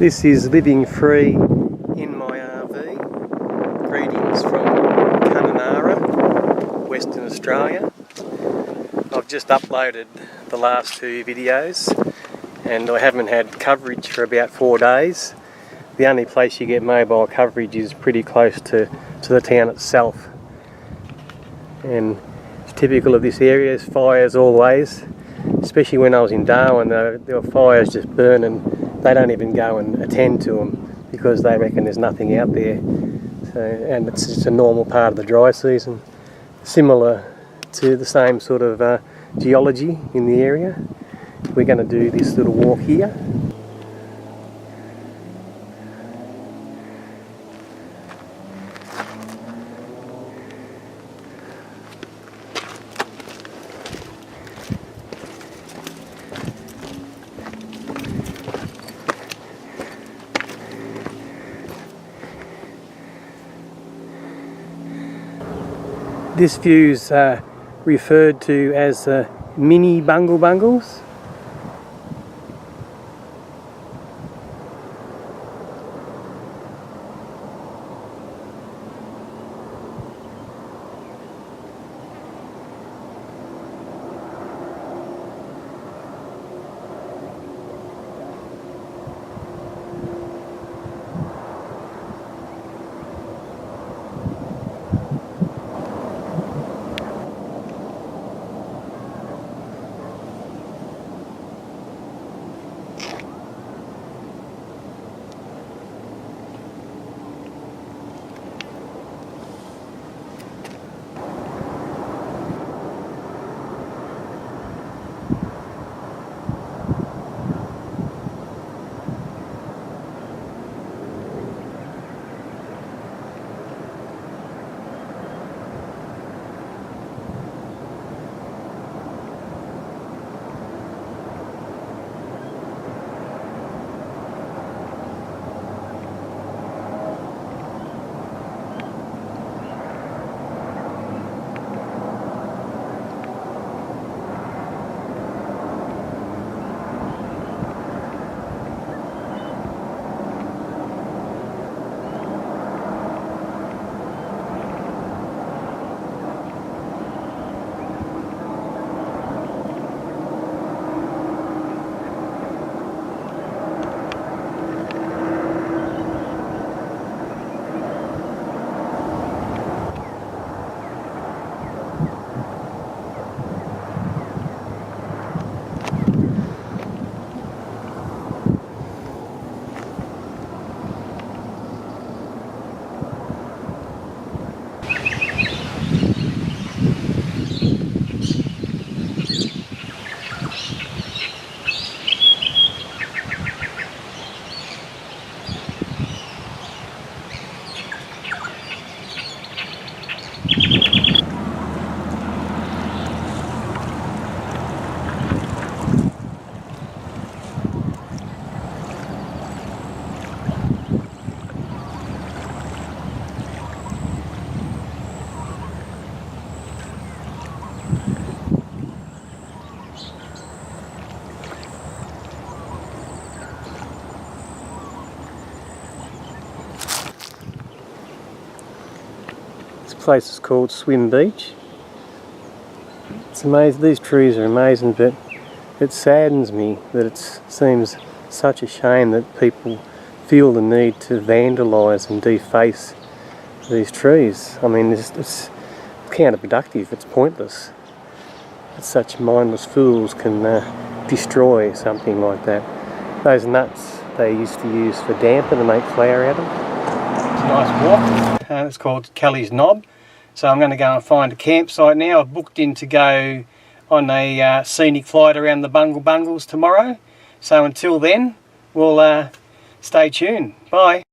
This is Living Free in my RV. Greetings from Kununurra, Western Australia. I've just uploaded the last two videos and I haven't had coverage for about 4 days. The only place you get mobile coverage is pretty close to the town itself. And it's typical of this area, there's fires always, especially when I was in Darwin. There were fires just burning. They don't even go and attend to them because they reckon there's nothing out there. So, and it's just a normal part of the dry season, similar to the same sort of geology in the area. We're going to do this little walk here. This view's referred to as mini bungles. This place is called Swim Beach. It's amazing, these trees are amazing, but it saddens me that it seems such a shame that people feel the need to vandalise and deface these trees. I mean, it's counterproductive, it's pointless. Such mindless fools can destroy something like that. Those nuts they used to use for damper to make flour out of. It's a nice walk. It's called Kelly's Knob. So I'm going to go and find a campsite now. I've booked in to go on a scenic flight around the Bungles tomorrow. So until then, we'll stay tuned. Bye.